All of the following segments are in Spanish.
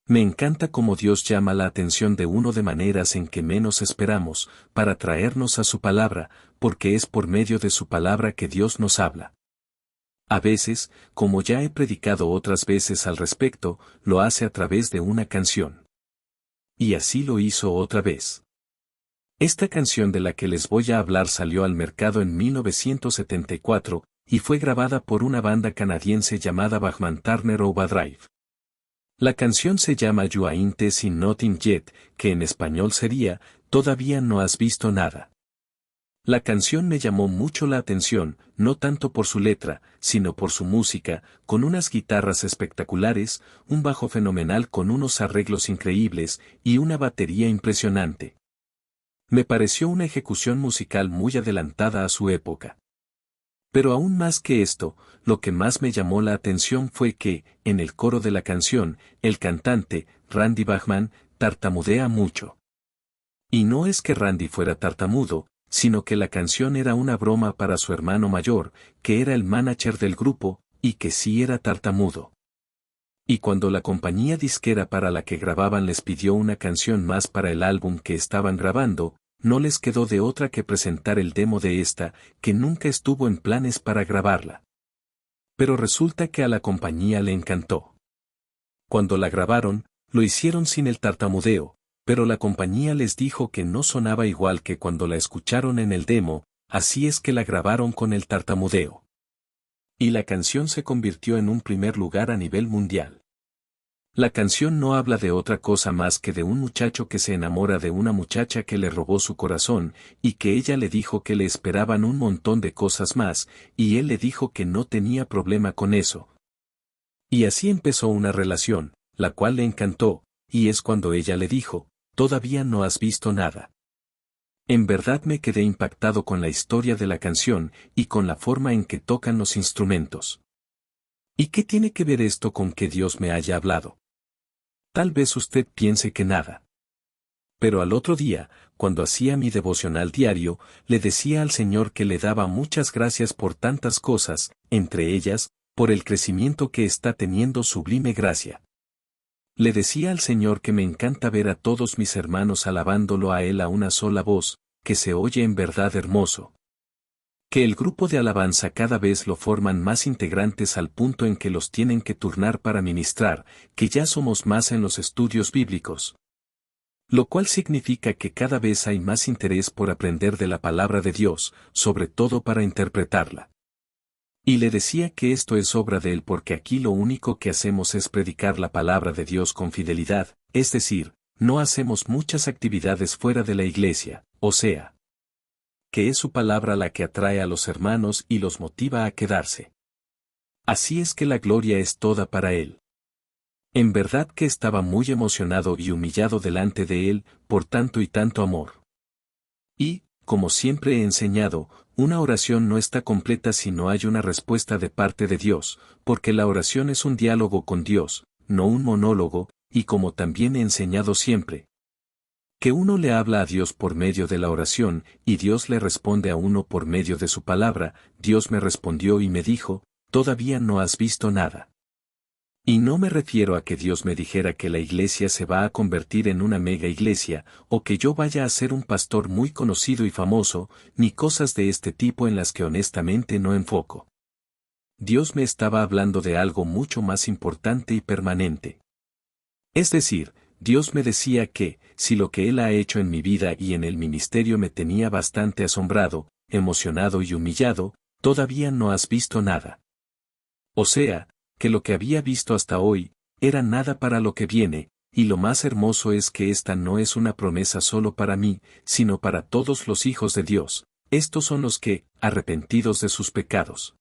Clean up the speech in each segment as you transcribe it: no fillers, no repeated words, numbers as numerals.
Me encanta cómo Dios llama la atención de uno de maneras en que menos esperamos, para traernos a su palabra, porque es por medio de su palabra que Dios nos habla. A veces, como ya he predicado otras veces al respecto, lo hace a través de una canción. Y así lo hizo otra vez. Esta canción de la que les voy a hablar salió al mercado en 1974, y fue grabada por una banda canadiense llamada Bachman Turner Overdrive. La canción se llama You Ain't Seen Nothing Yet, que en español sería, Todavía no has visto nada. La canción me llamó mucho la atención, no tanto por su letra, sino por su música, con unas guitarras espectaculares, un bajo fenomenal con unos arreglos increíbles, y una batería impresionante. Me pareció una ejecución musical muy adelantada a su época. Pero aún más que esto, lo que más me llamó la atención fue que, en el coro de la canción, el cantante, Randy Bachman, tartamudea mucho. Y no es que Randy fuera tartamudo, sino que la canción era una broma para su hermano mayor, que era el manager del grupo, y que sí era tartamudo. Y cuando la compañía disquera para la que grababan les pidió una canción más para el álbum que estaban grabando, no les quedó de otra que presentar el demo de esta, que nunca estuvo en planes para grabarla. Pero resulta que a la compañía le encantó. Cuando la grabaron, lo hicieron sin el tartamudeo, pero la compañía les dijo que no sonaba igual que cuando la escucharon en el demo, así es que la grabaron con el tartamudeo. Y la canción se convirtió en un primer lugar a nivel mundial. La canción no habla de otra cosa más que de un muchacho que se enamora de una muchacha que le robó su corazón, y que ella le dijo que le esperaban un montón de cosas más, y él le dijo que no tenía problema con eso. Y así empezó una relación, la cual le encantó, y es cuando ella le dijo, todavía no has visto nada. En verdad me quedé impactado con la historia de la canción, y con la forma en que tocan los instrumentos. ¿Y qué tiene que ver esto con que Dios me haya hablado? Tal vez usted piense que nada. Pero al otro día, cuando hacía mi devocional diario, le decía al Señor que le daba muchas gracias por tantas cosas, entre ellas, por el crecimiento que está teniendo Sublime Gracia. Le decía al Señor que me encanta ver a todos mis hermanos alabándolo a Él a una sola voz, que se oye en verdad hermoso. Que el grupo de alabanza cada vez lo forman más integrantes al punto en que los tienen que turnar para ministrar, que ya somos más en los estudios bíblicos. Lo cual significa que cada vez hay más interés por aprender de la palabra de Dios, sobre todo para interpretarla. Y le decía que esto es obra de Él porque aquí lo único que hacemos es predicar la palabra de Dios con fidelidad, es decir, no hacemos muchas actividades fuera de la iglesia, o sea, que es su palabra la que atrae a los hermanos y los motiva a quedarse. Así es que la gloria es toda para Él. En verdad que estaba muy emocionado y humillado delante de Él, por tanto y tanto amor. Y, como siempre he enseñado, una oración no está completa si no hay una respuesta de parte de Dios, porque la oración es un diálogo con Dios, no un monólogo, y como también he enseñado siempre, que uno le habla a Dios por medio de la oración, y Dios le responde a uno por medio de su palabra. Dios me respondió y me dijo, todavía no has visto nada. Y no me refiero a que Dios me dijera que la iglesia se va a convertir en una mega iglesia, o que yo vaya a ser un pastor muy conocido y famoso, ni cosas de este tipo en las que honestamente no enfoco. Dios me estaba hablando de algo mucho más importante y permanente. Es decir, Dios me decía que, si lo que Él ha hecho en mi vida y en el ministerio me tenía bastante asombrado, emocionado y humillado, todavía no has visto nada. O sea, que lo que había visto hasta hoy, era nada para lo que viene, y lo más hermoso es que esta no es una promesa solo para mí, sino para todos los hijos de Dios. Estos son los que, arrepentidos de sus pecados,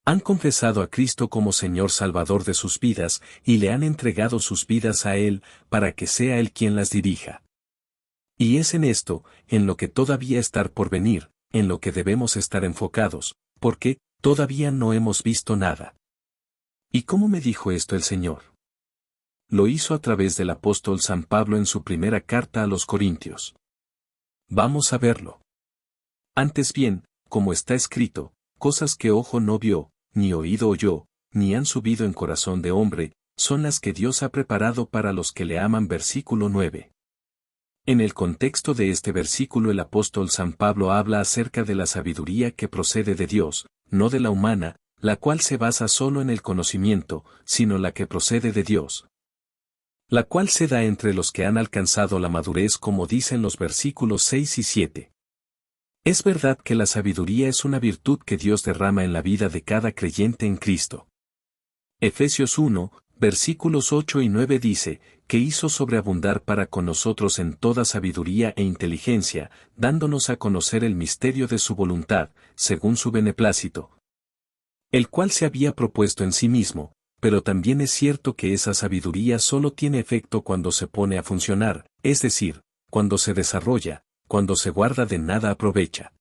han confesado a Cristo como Señor Salvador de sus vidas, y le han entregado sus vidas a Él, para que sea Él quien las dirija. Y es en esto, en lo que todavía está por venir, en lo que debemos estar enfocados, porque, todavía no hemos visto nada. ¿Y cómo me dijo esto el Señor? Lo hizo a través del apóstol San Pablo en su primera carta a los Corintios. Vamos a verlo. Antes bien, como está escrito, cosas que ojo no vio, ni oído oyó, ni han subido en corazón de hombre, son las que Dios ha preparado para los que le aman. Versículo 9. En el contexto de este versículo el apóstol San Pablo habla acerca de la sabiduría que procede de Dios, no de la humana, la cual se basa solo en el conocimiento, sino la que procede de Dios, la cual se da entre los que han alcanzado la madurez, como dicen los versículos 6 y 7. Es verdad que la sabiduría es una virtud que Dios derrama en la vida de cada creyente en Cristo. Efesios 1, versículos 8 y 9 dice, que hizo sobreabundar para con nosotros en toda sabiduría e inteligencia, dándonos a conocer el misterio de su voluntad, según su beneplácito, el cual se había propuesto en sí mismo, pero también es cierto que esa sabiduría solo tiene efecto cuando se pone a funcionar, es decir, cuando se desarrolla, cuando se guarda de nada aprovecha.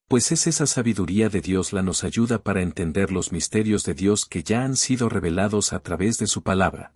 Pues es esa sabiduría de Dios la nos ayuda para entender los misterios de Dios que ya han sido revelados a través de su palabra.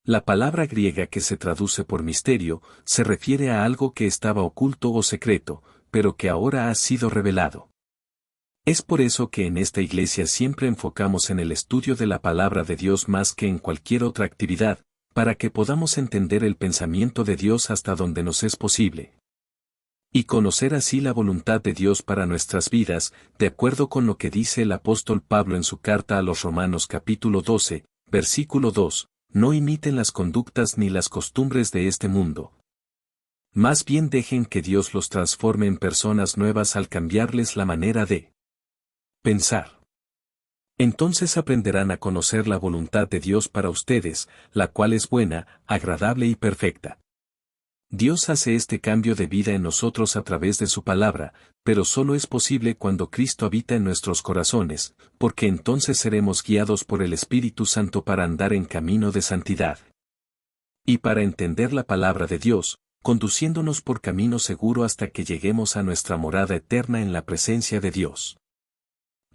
La palabra griega que se traduce por misterio, se refiere a algo que estaba oculto o secreto, pero que ahora ha sido revelado. Es por eso que en esta iglesia siempre enfocamos en el estudio de la palabra de Dios más que en cualquier otra actividad, para que podamos entender el pensamiento de Dios hasta donde nos es posible. Y conocer así la voluntad de Dios para nuestras vidas, de acuerdo con lo que dice el apóstol Pablo en su carta a los Romanos capítulo 12, versículo 2, no imiten las conductas ni las costumbres de este mundo. Más bien dejen que Dios los transforme en personas nuevas al cambiarles la manera de pensar. Entonces aprenderán a conocer la voluntad de Dios para ustedes, la cual es buena, agradable y perfecta. Dios hace este cambio de vida en nosotros a través de su palabra, pero solo es posible cuando Cristo habita en nuestros corazones, porque entonces seremos guiados por el Espíritu Santo para andar en camino de santidad. Y para entender la palabra de Dios, conduciéndonos por camino seguro hasta que lleguemos a nuestra morada eterna en la presencia de Dios.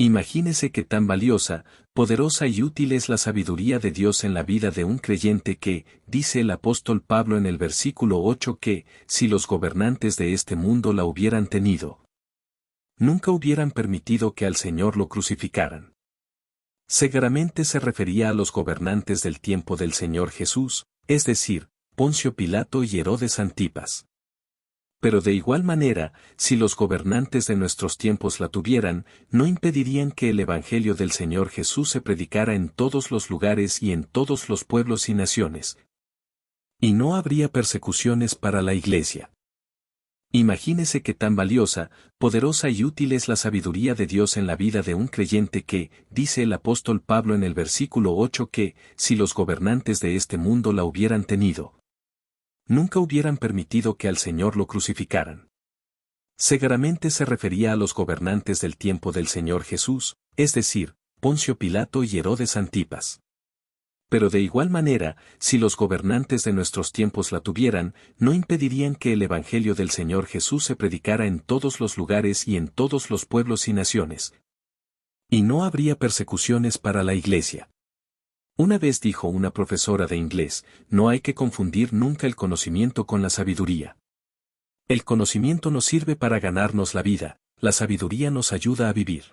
Imagínese qué tan valiosa, poderosa y útil es la sabiduría de Dios en la vida de un creyente que, dice el apóstol Pablo en el versículo 8 que, si los gobernantes de este mundo la hubieran tenido, nunca hubieran permitido que al Señor lo crucificaran. Seguramente se refería a los gobernantes del tiempo del Señor Jesús, es decir, Poncio Pilato y Herodes Antipas. Pero de igual manera, si los gobernantes de nuestros tiempos la tuvieran, no impedirían que el Evangelio del Señor Jesús se predicara en todos los lugares y en todos los pueblos y naciones. Y no habría persecuciones para la Iglesia. Imagínese qué tan valiosa, poderosa y útil es la sabiduría de Dios en la vida de un creyente que, dice el apóstol Pablo en el versículo 8 que, si los gobernantes de este mundo la hubieran tenido, nunca hubieran permitido que al Señor lo crucificaran. Seguramente se refería a los gobernantes del tiempo del Señor Jesús, es decir, Poncio Pilato y Herodes Antipas. Pero de igual manera, si los gobernantes de nuestros tiempos la tuvieran, no impedirían que el Evangelio del Señor Jesús se predicara en todos los lugares y en todos los pueblos y naciones. Y no habría persecuciones para la Iglesia. Una vez dijo una profesora de inglés, no hay que confundir nunca el conocimiento con la sabiduría. El conocimiento nos sirve para ganarnos la vida, la sabiduría nos ayuda a vivir.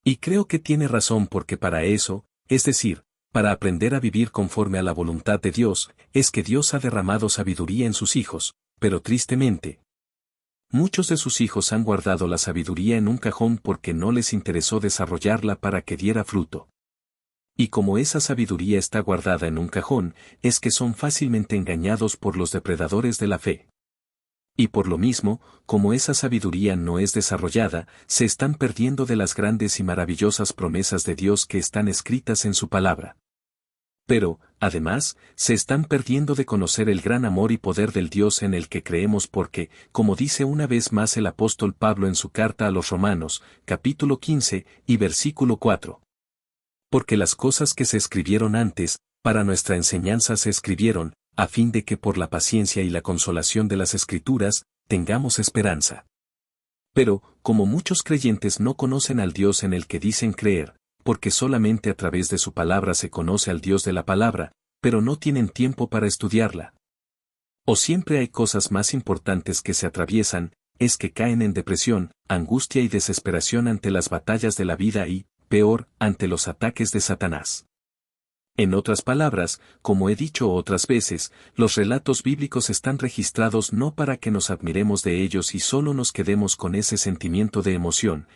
Y creo que tiene razón porque para eso, es decir, para aprender a vivir conforme a la voluntad de Dios, es que Dios ha derramado sabiduría en sus hijos, pero tristemente, muchos de sus hijos han guardado la sabiduría en un cajón porque no les interesó desarrollarla para que diera fruto. Y como esa sabiduría está guardada en un cajón, es que son fácilmente engañados por los depredadores de la fe. Y por lo mismo, como esa sabiduría no es desarrollada, se están perdiendo de las grandes y maravillosas promesas de Dios que están escritas en su palabra. Pero, además, se están perdiendo de conocer el gran amor y poder del Dios en el que creemos porque, como dice una vez más el apóstol Pablo en su carta a los Romanos, capítulo 15 y versículo 4. Porque las cosas que se escribieron antes, para nuestra enseñanza se escribieron, a fin de que por la paciencia y la consolación de las Escrituras, tengamos esperanza. Pero, como muchos creyentes no conocen al Dios en el que dicen creer, porque solamente a través de su palabra se conoce al Dios de la palabra, pero no tienen tiempo para estudiarla. O siempre hay cosas más importantes que se atraviesan, es que caen en depresión, angustia y desesperación ante las batallas de la vida y, peor, ante los ataques de Satanás. En otras palabras, como he dicho otras veces, los relatos bíblicos están registrados no para que nos admiremos de ellos y solo nos quedemos con ese sentimiento de emoción,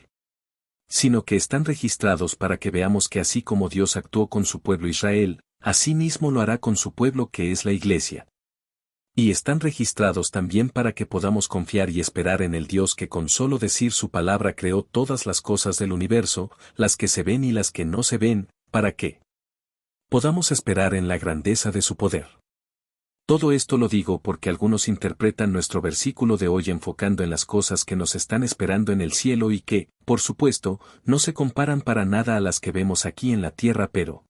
sino que están registrados para que veamos que así como Dios actuó con su pueblo Israel, así mismo lo hará con su pueblo que es la Iglesia. Y están registrados también para que podamos confiar y esperar en el Dios que con solo decir su palabra creó todas las cosas del universo, las que se ven y las que no se ven, para que podamos esperar en la grandeza de su poder. Todo esto lo digo porque algunos interpretan nuestro versículo de hoy enfocando en las cosas que nos están esperando en el cielo y que, por supuesto, no se comparan para nada a las que vemos aquí en la tierra, pero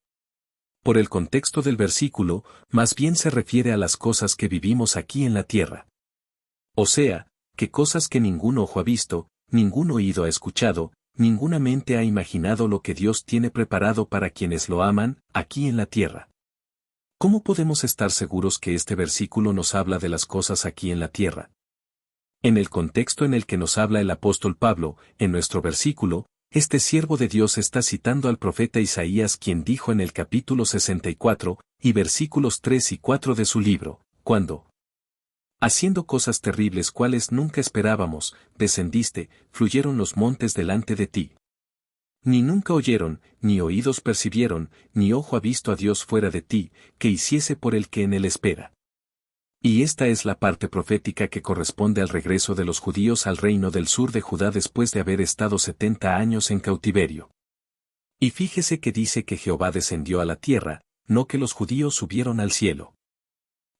por el contexto del versículo, más bien se refiere a las cosas que vivimos aquí en la tierra. O sea, que cosas que ningún ojo ha visto, ningún oído ha escuchado, ninguna mente ha imaginado lo que Dios tiene preparado para quienes lo aman, aquí en la tierra. ¿Cómo podemos estar seguros que este versículo nos habla de las cosas aquí en la tierra? En el contexto en el que nos habla el apóstol Pablo, en nuestro versículo, este siervo de Dios está citando al profeta Isaías quien dijo en el capítulo 64, y versículos 3 y 4 de su libro, cuando, haciendo cosas terribles cuales nunca esperábamos, descendiste, fluyeron los montes delante de ti. Ni nunca oyeron, ni oídos percibieron, ni ojo ha visto a Dios fuera de ti, que hiciese por el que en él espera. Y esta es la parte profética que corresponde al regreso de los judíos al reino del sur de Judá después de haber estado 70 años en cautiverio. Y fíjese que dice que Jehová descendió a la tierra, no que los judíos subieron al cielo.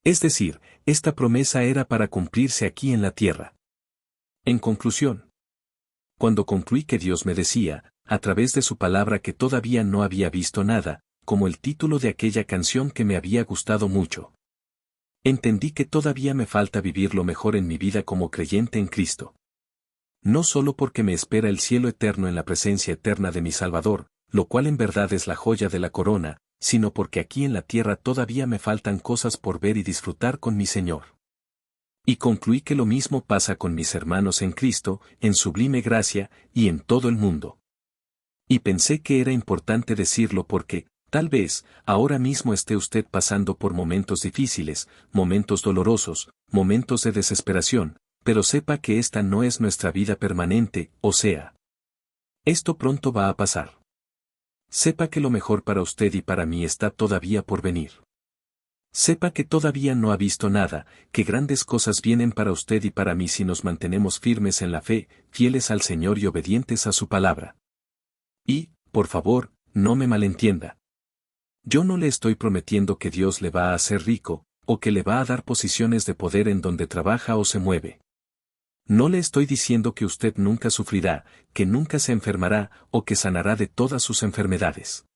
Es decir, esta promesa era para cumplirse aquí en la tierra. En conclusión, cuando concluí que Dios me decía, a través de su palabra que todavía no había visto nada, como el título de aquella canción que me había gustado mucho, entendí que todavía me falta vivir lo mejor en mi vida como creyente en Cristo. No solo porque me espera el cielo eterno en la presencia eterna de mi Salvador, lo cual en verdad es la joya de la corona, sino porque aquí en la tierra todavía me faltan cosas por ver y disfrutar con mi Señor. Y concluí que lo mismo pasa con mis hermanos en Cristo, en sublime gracia, y en todo el mundo. Y pensé que era importante decirlo porque, tal vez, ahora mismo esté usted pasando por momentos difíciles, momentos dolorosos, momentos de desesperación, pero sepa que esta no es nuestra vida permanente, o sea, esto pronto va a pasar. Sepa que lo mejor para usted y para mí está todavía por venir. Sepa que todavía no ha visto nada, que grandes cosas vienen para usted y para mí si nos mantenemos firmes en la fe, fieles al Señor y obedientes a su palabra. Y, por favor, no me malentienda. Yo no le estoy prometiendo que Dios le va a hacer rico, o que le va a dar posiciones de poder en donde trabaja o se mueve. No le estoy diciendo que usted nunca sufrirá, que nunca se enfermará, o que sanará de todas sus enfermedades.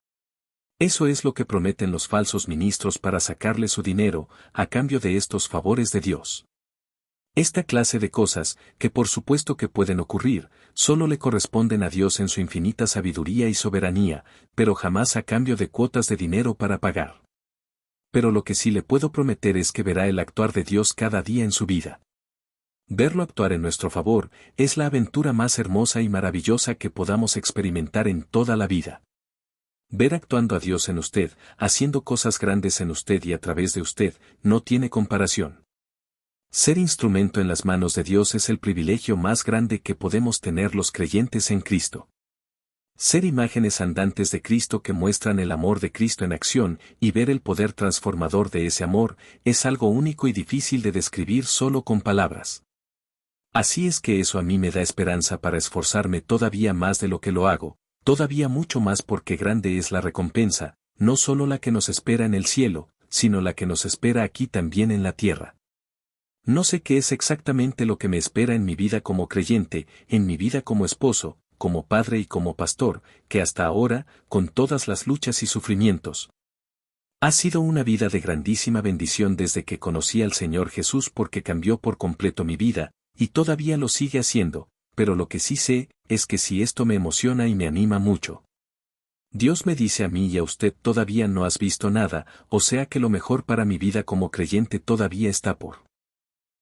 Eso es lo que prometen los falsos ministros para sacarle su dinero, a cambio de estos favores de Dios. Esta clase de cosas, que por supuesto que pueden ocurrir, solo le corresponden a Dios en su infinita sabiduría y soberanía, pero jamás a cambio de cuotas de dinero para pagar. Pero lo que sí le puedo prometer es que verá el actuar de Dios cada día en su vida. Verlo actuar en nuestro favor, es la aventura más hermosa y maravillosa que podamos experimentar en toda la vida. Ver actuando a Dios en usted, haciendo cosas grandes en usted y a través de usted, no tiene comparación. Ser instrumento en las manos de Dios es el privilegio más grande que podemos tener los creyentes en Cristo. Ser imágenes andantes de Cristo que muestran el amor de Cristo en acción y ver el poder transformador de ese amor, es algo único y difícil de describir solo con palabras. Así es que eso a mí me da esperanza para esforzarme todavía más de lo que lo hago, todavía mucho más porque grande es la recompensa, no solo la que nos espera en el cielo, sino la que nos espera aquí también en la tierra. No sé qué es exactamente lo que me espera en mi vida como creyente, en mi vida como esposo, como padre y como pastor, que hasta ahora, con todas las luchas y sufrimientos, ha sido una vida de grandísima bendición desde que conocí al Señor Jesús porque cambió por completo mi vida, y todavía lo sigue haciendo, pero lo que sí sé, es que si esto me emociona y me anima mucho. Dios me dice a mí y a usted todavía no has visto nada, o sea que lo mejor para mi vida como creyente todavía está por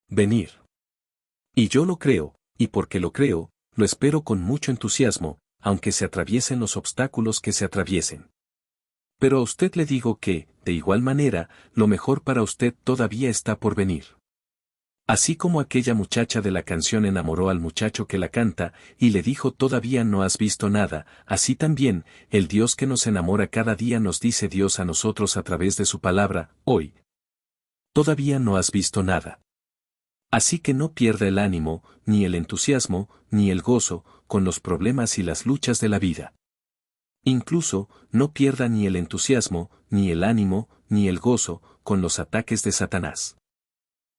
venir. Y yo lo creo, y porque lo creo, lo espero con mucho entusiasmo, aunque se atraviesen los obstáculos que se atraviesen. Pero a usted le digo que, de igual manera, lo mejor para usted todavía está por venir. Así como aquella muchacha de la canción enamoró al muchacho que la canta, y le dijo todavía no has visto nada, así también, el Dios que nos enamora cada día nos dice Dios a nosotros a través de su palabra, hoy. Todavía no has visto nada. Así que no pierda el ánimo, ni el entusiasmo, ni el gozo, con los problemas y las luchas de la vida. Incluso, no pierda ni el entusiasmo, ni el ánimo, ni el gozo, con los ataques de Satanás.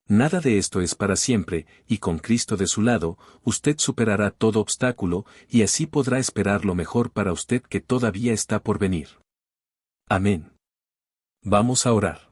Nada de esto es para siempre, y con Cristo de su lado, usted superará todo obstáculo, y así podrá esperar lo mejor para usted que todavía está por venir. Amén. Vamos a orar.